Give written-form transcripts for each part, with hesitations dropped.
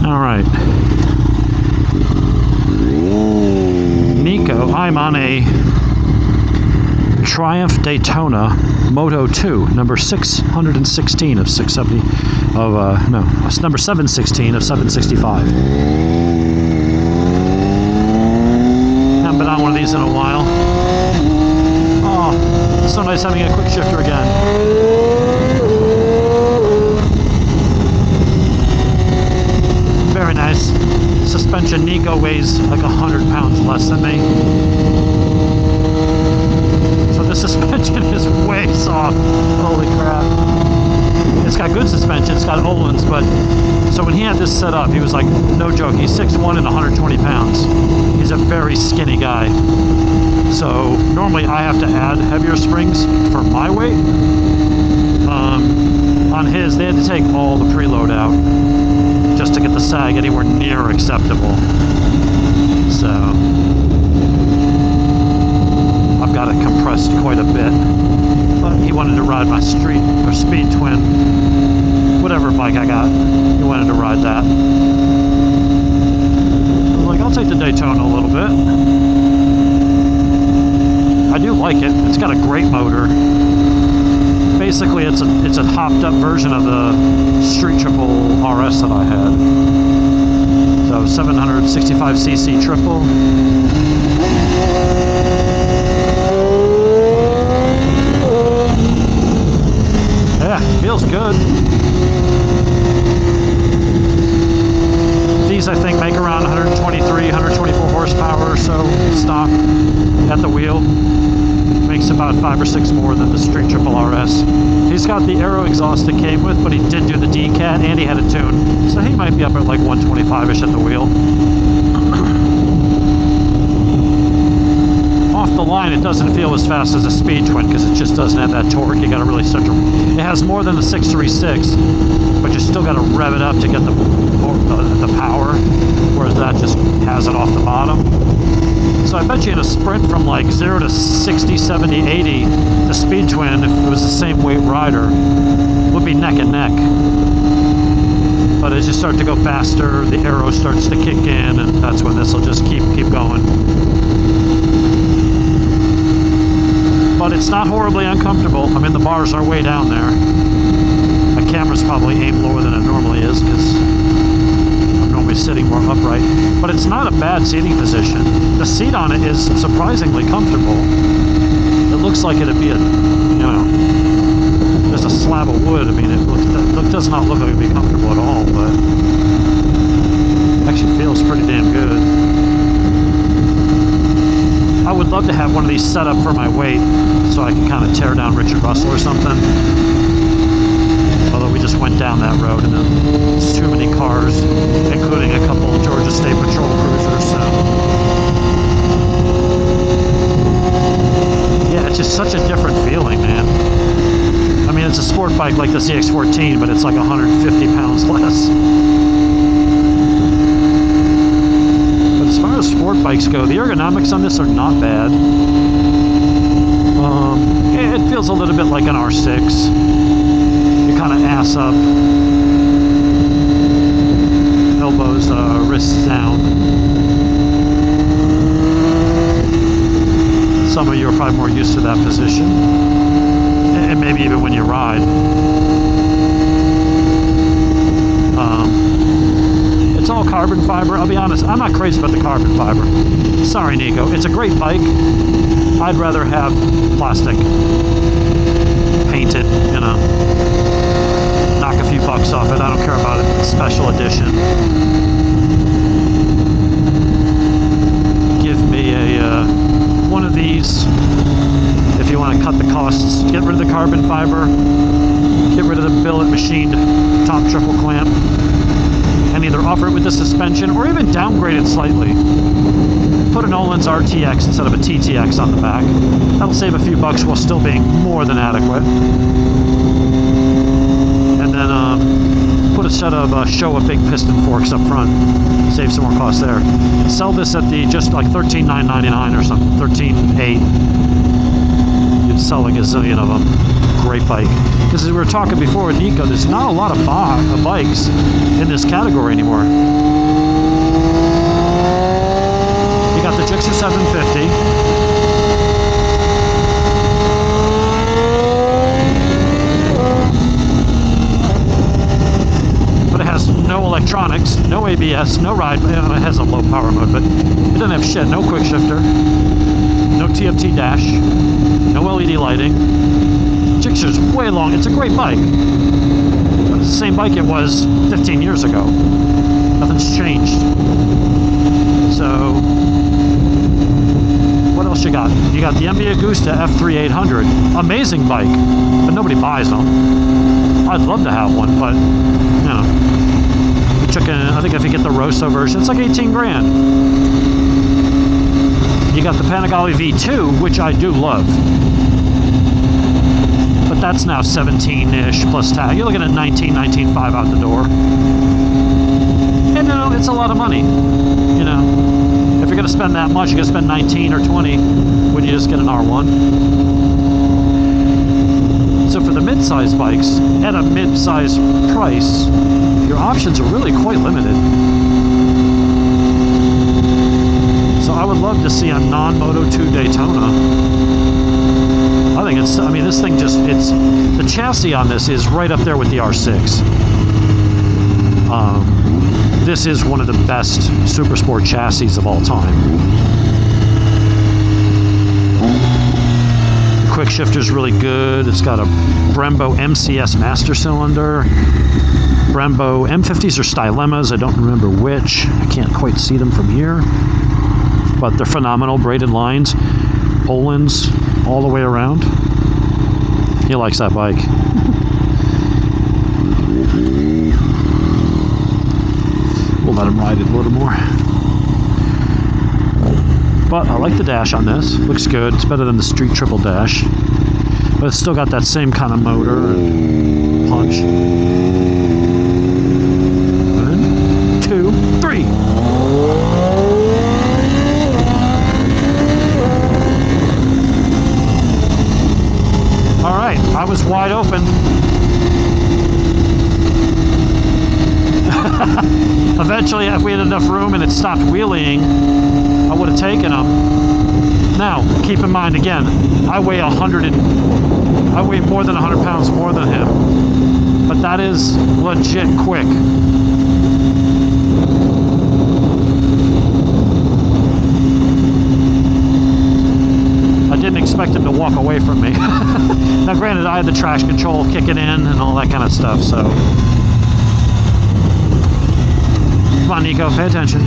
All right. Nico, I'm on a Triumph Daytona Moto2, number 616 of 670, it's number 716 of 765. Haven't been on one of these in a while. Oh, it's so nice having a quick shifter again. Very nice. Suspension. Nico weighs like 100 pounds less than me. So the suspension is way soft. Holy crap. It's got good suspension. It's got Ohlins, but so when he had this set up, he was like, no joke, he's 6'1" and 120 pounds. He's a very skinny guy. So normally I have to add heavier springs for my weight. On his, they had to take all the preload out just to get the sag anywhere near acceptable. So I've got it compressed quite a bit. But he wanted to ride my street or speed twin, whatever bike I got. He wanted to ride that. I was like, I'll take the Daytona a little bit. I do like it. It's got a great motor. Basically, it's a hopped up version of the Street Triple RS that I had. So 765cc triple. Yeah, feels good. These I think make around 123, 124 horsepower or so stock at the wheel. Makes about 5 or 6 more than the Street Triple RS. He's got the aero exhaust it came with, but he did do the D-Cat and he had a tune. So he might be up at like 125-ish at the wheel. Off the line, it doesn't feel as fast as a speed twin because it just doesn't have that torque. You got to really start to. It has more than the 636, but you still got to rev it up to get the power, whereas that just has it off the bottom. So I bet you in a sprint from like 0 to 60, 70, 80, the speed twin, if it was the same weight rider, would be neck and neck. But as you start to go faster, the aero starts to kick in, and that's when this will just keep going. But it's not horribly uncomfortable. I mean, the bars are way down there. My camera's probably aimed lower than it normally is because I'm normally sitting more upright. But it's not a bad seating position. The seat on it is surprisingly comfortable. It looks like it'd be just a slab of wood. I mean, it does not look like it'd be comfortable at all, but it actually feels pretty damn good. I would love to have one of these set up for my weight so I can kind of tear down Richard Russell or something. Although we just went down that road and there's too many cars, including a couple of Georgia State Patrol cruisers, so. Yeah, it's just such a different feeling, man. I mean, it's a sport bike like the CX-14, but it's like 150 pounds less. As far as sport bikes go, the ergonomics on this are not bad. It feels a little bit like an R6. You kind of ass up, elbows, wrists down. Some of you are probably more used to that position, and maybe even when you ride. It's all carbon fiber. I'll be honest, I'm not crazy about the carbon fiber. Sorry, Nico. It's a great bike. I'd rather have plastic. Painted, knock a few bucks off it. I don't care about it. Special edition. Give me one of these. If you want to cut the costs, get rid of the carbon fiber. Get rid of the billet machined top triple clamp. And either offer it with the suspension or even downgrade it slightly. Put an Ohlins RTX instead of a TTX on the back. That'll save a few bucks while still being more than adequate. And then put a set of Showa big piston forks up front. Save some more costs there. Sell this at just like $13,999 or something, $13,800. You'd sell a gazillion of them. Great bike. Because as we were talking before with Nico, there's not a lot of bikes in this category anymore. 750. But it has no electronics, no ABS, no ride. It has a low power mode, but it doesn't have shit. No quick shifter, no TFT dash, no LED lighting. Gixxer's way long. It's a great bike, but it's the same bike it was 15 years ago. Nothing's changed. So, what else you got? You got the MV Agusta F3 800. Amazing bike, but nobody buys them. I'd love to have one, but, you know. I think if you get the Rosso version, it's like 18 grand. You got the Panigale V2, which I do love. But that's now 17-ish plus tag. You're looking at 19, 19.5 out the door. And, you know, it's a lot of money. You know, if you're going to spend that much, you're going to spend 19 or 20. Wouldn't you just get an R1? So for the mid-size bikes, at a mid-size price, your options are really quite limited. So I would love to see a non-Moto2 Daytona. I think it's, I mean, this thing just, it's, the chassis on this is right up there with the R6. This is one of the best super sport chassis of all time. The quick shifter's really good. It's got a Brembo MCS master cylinder. Brembo M50s or Stylemas, I don't remember which. I can't quite see them from here. But they're phenomenal, braided lines. Ohlins all the way around. He likes that bike. We'll let him ride it a little more. But I like the dash on this. Looks good. It's better than the Street Triple Dash. But it's still got that same kind of motor and punch. 1, 2, 3. All right, I was wide open. Eventually, if we had enough room and it stopped wheeling, I would have taken them. Now, keep in mind again, I weigh more than 100 pounds more than him, but that is legit quick. I didn't expect him to walk away from me. Now, granted, I had the traction control kicking in and all that kind of stuff, so. Come on, Nico, pay attention.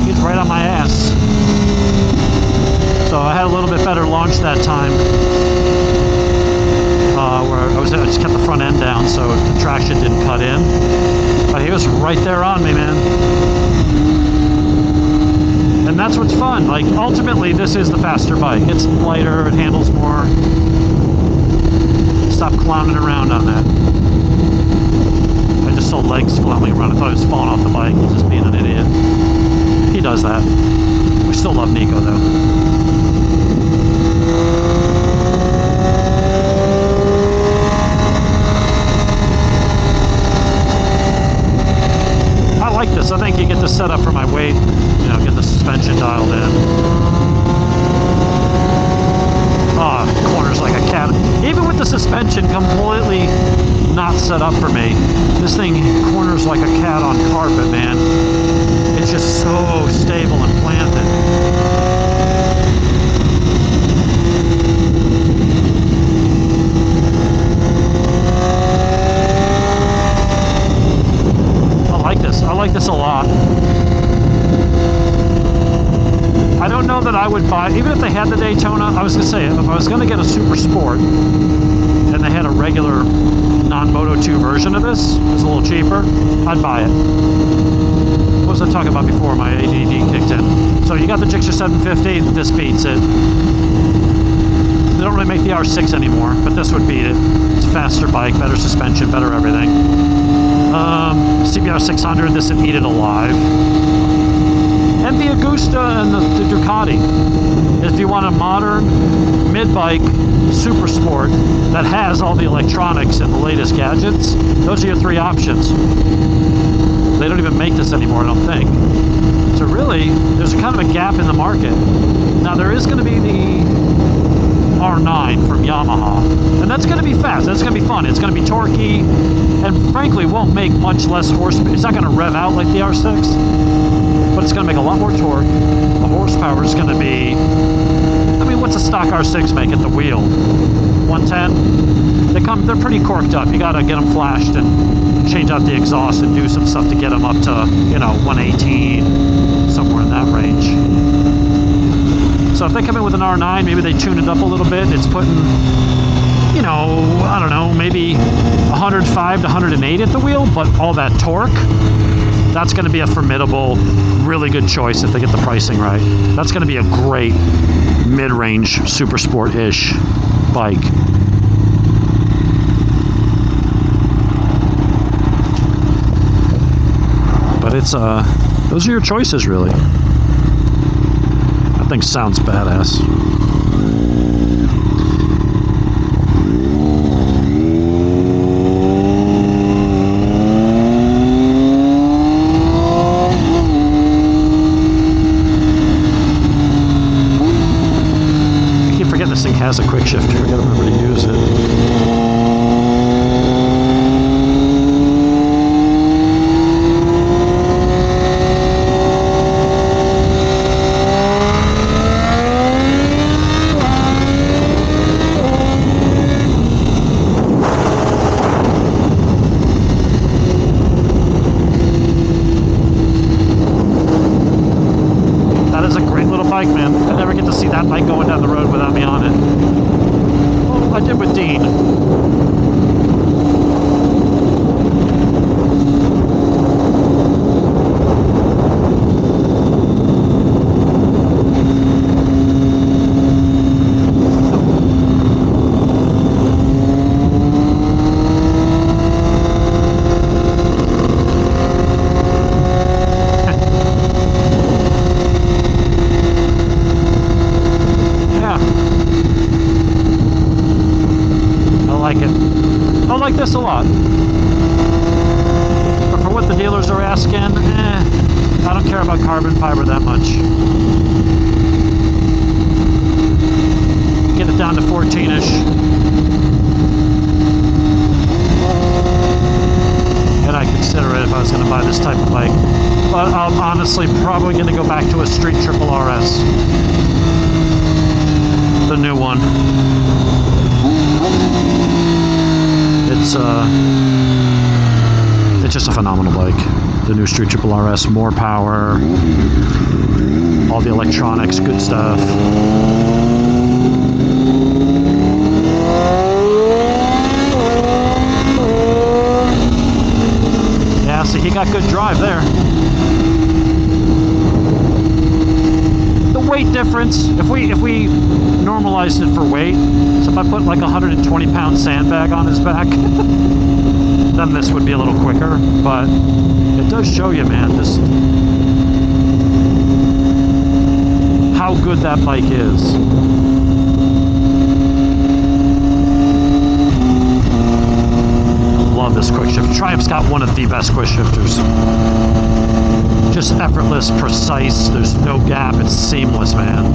He's right on my ass. So I had a little bit better launch that time. Where I just kept the front end down so the traction didn't cut in. But he was right there on me, man. And that's what's fun. Like, ultimately, this is the faster bike. It's lighter, it handles more. Stop clowning around on that. I just saw legs flailing around. I thought he was falling off the bike. He's just being an idiot. He does that. We still love Nico, though. I like this. I think you get this set up for my weight. You know, get the suspension dialed in. Oh, corners like a cat. Even with the suspension completely not set up for me, this thing corners like a cat on carpet, man. It's just so stable and planted. I like this a lot. I don't know that I would buy, even if they had the Daytona, I was going to say, if I was going to get a Super Sport and they had a regular non-Moto2 version of this, it was a little cheaper, I'd buy it. What was I talking about before my ADD kicked in? So you got the Gixxer 750, this beats it. They don't really make the R6 anymore, but this would beat it. It's a faster bike, better suspension, better everything. CBR 600, this would eat it alive. And the Agusta and the Ducati. If you you want a modern mid-bike super sport that has all the electronics and the latest gadgets, those are your three options. They don't even make this anymore, I don't think. So really, there's kind of a gap in the market. Now there is going to be the R9 from Yamaha, and that's going to be fast. That's going to be fun. It's going to be torquey, and frankly, won't make much less horsepower. It's not going to rev out like the R6, but it's going to make a lot more torque. The horsepower is going to be, I mean, what's a stock R6 make at the wheel? 110? They're pretty corked up. You got to get them flashed and change out the exhaust and do some stuff to get them up to, you know, 118, somewhere in that range. So if they come in with an R9, maybe they tune it up a little bit. It's putting, you know, I don't know, maybe 105 to 108 at the wheel, but all that torque, that's going to be a formidable, really good choice if they get the pricing right. That's going to be a great mid-range super sport-ish bike. But it's, those are your choices, really. That thing sounds badass. I keep forgetting this thing has a quick shifter. I gotta remember to use it. Bike, man. I never get to see that bike going down the road without me on it. Well, I did with Dean. I like this a lot. But for what the dealers are asking, I don't care about carbon fiber that much. Get it down to 14-ish. And I'd consider it if I was going to buy this type of bike. But I'm honestly probably going to go back to a Street Triple RS. The new one. It's just a phenomenal bike. The new Street Triple RS, more power, all the electronics, good stuff. Yeah, see, he got good drive there. The weight difference, if we normalized it for weight, so if I put like a 120-pound sandbag on his back, then this would be a little quicker, but it does show you, man, just how good that bike is. I love this quick shift. Triumph's got one of the best quick shifters. Just effortless, precise, there's no gap, it's seamless, man.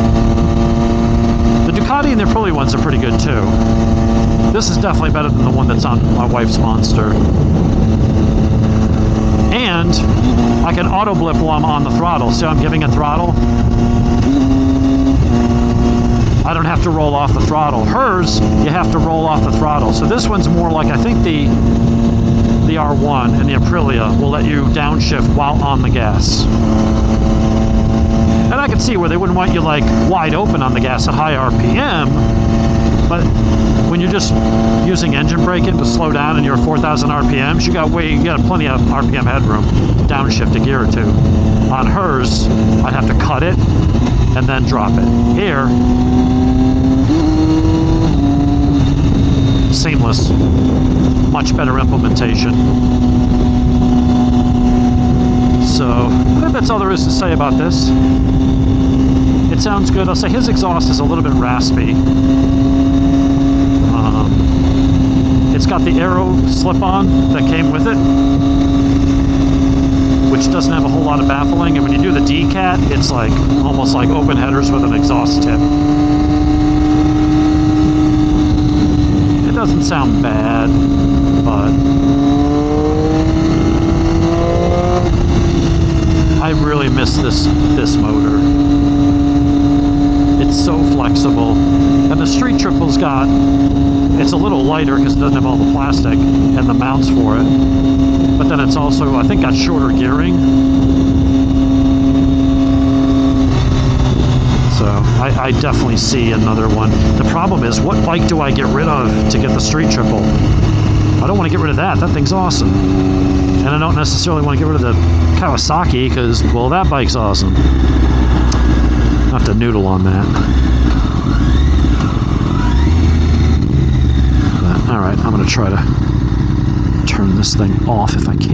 The Ducati and the Aprilia ones are pretty good too. This is definitely better than the one that's on my wife's Monster. And I can auto blip while I'm on the throttle. See how I'm giving it throttle? I don't have to roll off the throttle. Hers, you have to roll off the throttle. So this one's more like, I think the R1 and the Aprilia will let you downshift while on the gas. And I can see where they wouldn't want you like wide open on the gas at high RPM, but when you're just using engine braking to slow down and you're 4,000 RPMs, you got plenty of RPM headroom to downshift a gear or two. On hers, I'd have to cut it and then drop it. Here, seamless, much better implementation. So I think that's all there is to say about this. It's sounds good. I'll say his exhaust is a little bit raspy. It's got the Aero slip-on that came with it, which doesn't have a whole lot of baffling. And when you do the D-cat, it's like almost like open headers with an exhaust tip. It doesn't sound bad, but I really miss this motor. It's so flexible, and the Street Triple's got, it's a little lighter because it doesn't have all the plastic and the mounts for it, but then it's also, I think, got shorter gearing. So I definitely see another one. The problem is, what bike do I get rid of to get the Street Triple? I don't want to get rid of that. That thing's awesome. And I don't necessarily want to get rid of the Kawasaki because, well, that bike's awesome. I'll have to noodle on that. But, all right, I'm going to try to turn this thing off if I can.